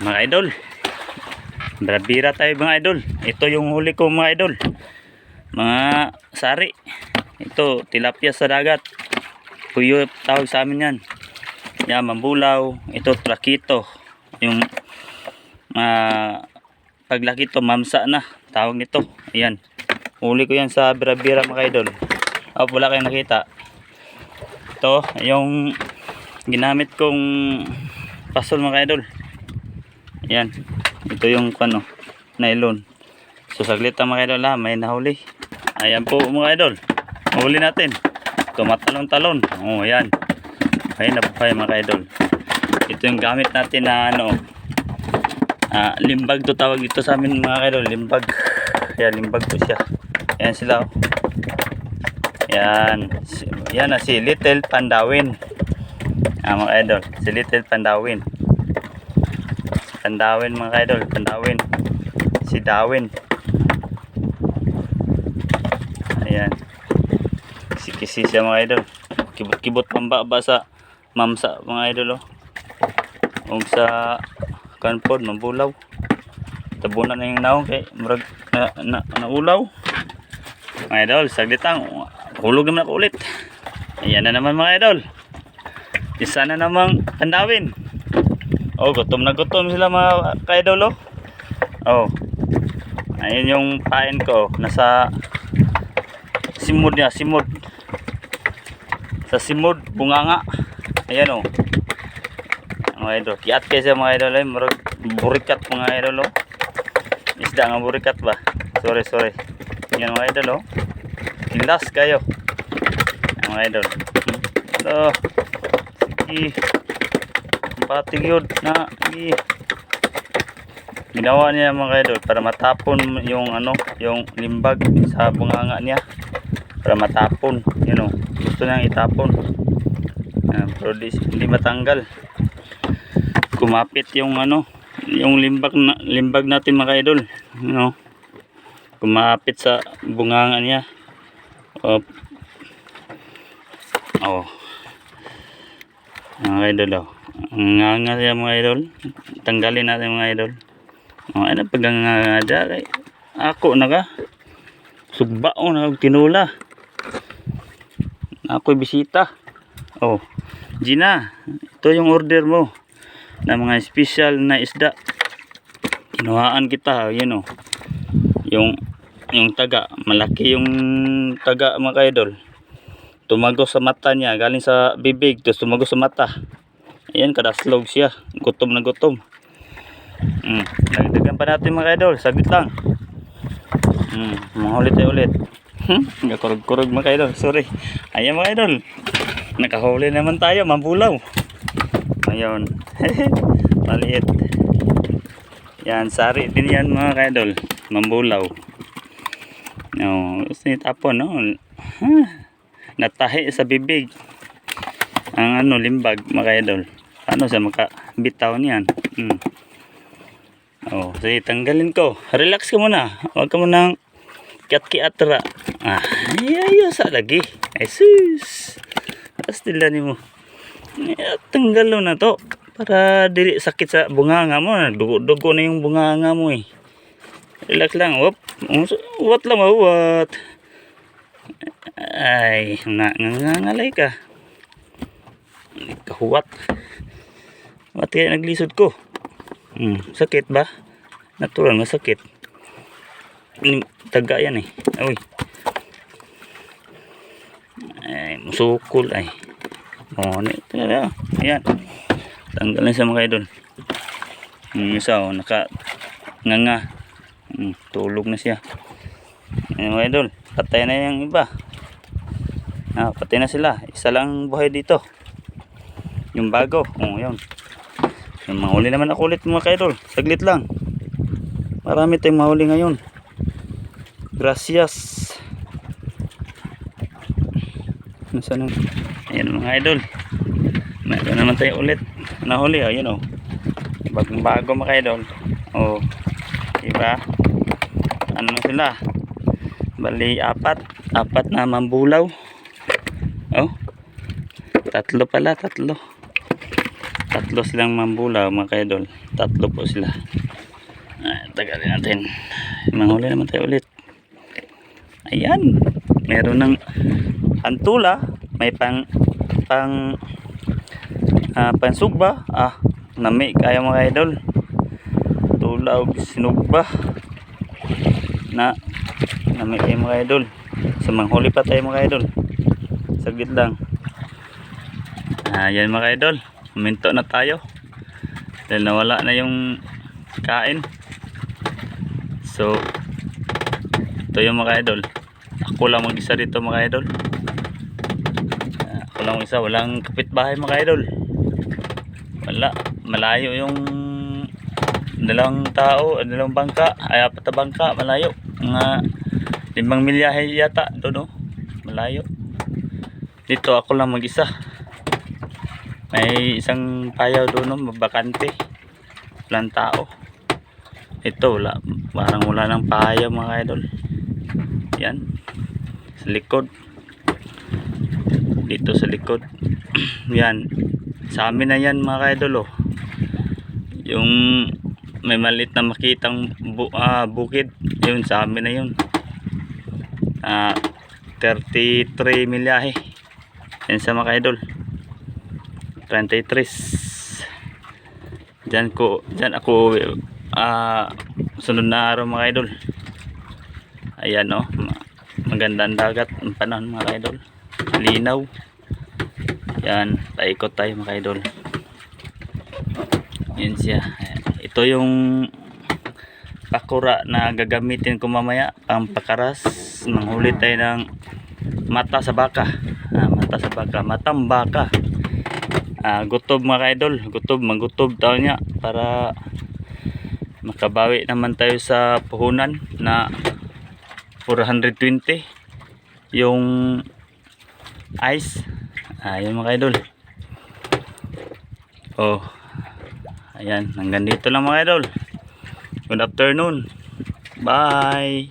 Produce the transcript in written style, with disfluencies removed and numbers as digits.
Mga idol, bira tayo mga idol. Ito yung huli ko mga idol, mga sari. Ito tilapia sa dagat, puyo tawag sa amin yan. Yan, mambulaw. Ito trakito, yung paglaki to mamsa na tawag nito. Ayan, huli ko yan sa bira mga idol. Wala kayong nakita. Ito yung ginamit kong pasol mga idol. Yan, ito yung ano, nylon. So saglit ang mga idol, may nahuli. Ayan po mga idol, huli natin. Tumatalon-talon. Oh, ayan. Ayan na po kayo mga idol. Ito yung gamit natin na ano, limbag to tawag dito sa amin mga idol. Limbag. Ayan, limbag po siya. Ayan sila. Ayan. Yan na si Little Pandawin. Mga idol, si Little Pandawin. Pandawin mga idol, Pandawin. Si Darwin. Ayan. Kisi siya mga idol. Kibot-kibot pambaba sa mamsa mga idol oh. Ug sa kanpod mambulaw. Tabunan na yung naong kay murag naulaw. Mga idol, saglit lang. Hulog naman ako ulit. Ayan na naman mga idol. Isa na namang Pandawin. Oh, gutom na gutom sila mga ka-idol oh. Oh. Ayun yung pain ko, nasa simod niya, simod. Sa simod, bunganga. Ayan oh. Mga idol, kiat kayo sa mga idol ay marag burikat mga idol oh. Isda nga burikat ba? Sorry. Yan mga idol oh. Kilas kayo. Mga idol. Oh. Sige. Patig yun na ginawa niya mga idol para matapon yung ano, yung limbag sa bunganga niya, para matapon, you know, gusto niyang itapon. Pero hindi matanggal. Kumapit yung ano, yung limbag natin mga idol, you know, kumapit sa bunganga niya. Oh mga idol oh. Nga siya mga idol. Tanggalin natin mga idol. Ano paganganga kay ako na ka sugbao na tinula. Ako'y bisita. Oh, Gina, ito yung order mo na mga special na isda. Kinuhaan kita, yun oh. Yung taga, malaki yung taga mga idol. Tumagos sa mata niya, galing sa bibig, tapos tumagos sa mata. Ayan, kadaslog siya. Gutom na gutom. Nagdagan pa natin mga idol. Saglit lang. Mga ulit. Kurog mga idol. Sorry. Ayan mga idol. Nakahuli naman tayo. Mambulaw. Ayun. Maliit. Yan. Sari din yan mga idol. Mambulaw. No, tapon no. Natahi sa bibig ang ano, limbag mga idol. Ano siya makabitaw niyan? Oh, sige, tanggalin ko. Relax ka muna. Huwag ka munang kiat-kiatra. Sa lagi. Ay sus. Pastilan mo. Tanggalon na to para dili sakit sa bunganga mo. Dugo na yung bunganga mo eh. Relax lang. What lang. Ay, nangangalay ka. Kahuwat. Ba't kaya naglisod ko? Sakit ba? Natural na sakit. Taga yan eh. Uy. Ay, musukol ay. Ayan. Tanggalin sa mga idol. Isa oh, nganga. Tulog na siya. Ayan mga idol. Patay na yung iba. Patay na sila. Isa lang buhay dito. Yung bago. Yun. Yung mahuli naman ako ulit mga kaidol. Saglit lang. Marami tayong mahuli ngayon. Gracias. Nasaan na? Ayan mga idol. Meron naman tayo ulit. Nahuli yun o. Bagong bago mga kaidol. Diba? Ano sila? Bali apat na mambulaw. Tatlo pala. Tatlo silang mambulaw mga kaidol. Tatlo po sila. Tagalin natin. Manghuli naman tayo ulit. Ayan. Meron ng antula. May pansugba. Nami kaya mga idol. Tula o sinugba. Nami kayo mga idol. So manghuli pa tayo mga idol. Saglit lang. Ayan mga idol. Minto na tayo. Dahil nawala na yung kain. So ito yung mga idol. Ako lang mag-isa dito mga idol. Ako lang mag-isa. Walang kapitbahay mga idol. Wala. Malayo yung dalawang tao. Dalawang bangka. Ay apat na bangka. Malayo. Mga 5 milyahe yata. Doon malayo. Dito ako lang mag-isa. May isang payaw doon, mabakante. Walang tao. Ito, wala. Parang wala ng payaw mga idol. Yan. Sa likod. Dito sa likod. Yan. Sa amin na yan mga idol. Yung may maliit na makitang bukid. Yun, sa amin na yun. 33 milyahe. Yan sa mga idol. 33. Diyan ako sunod na araw mga idol. Ayan magandang dagat ang panahon mga idol. Linaw. Yan, paikot tayo mga idol. Yan siya. Ito yung pakura na gagamitin ko mamaya pang pakaras. Manghuli tayo ng mata sa baka. Matang baka. Gutob mga idol, magutob tayo niya para makabawi naman tayo sa puhunan na 420 yung ice. Ayan mga idol. Ayan, hanggang dito lang mga idol. Good afternoon. Bye.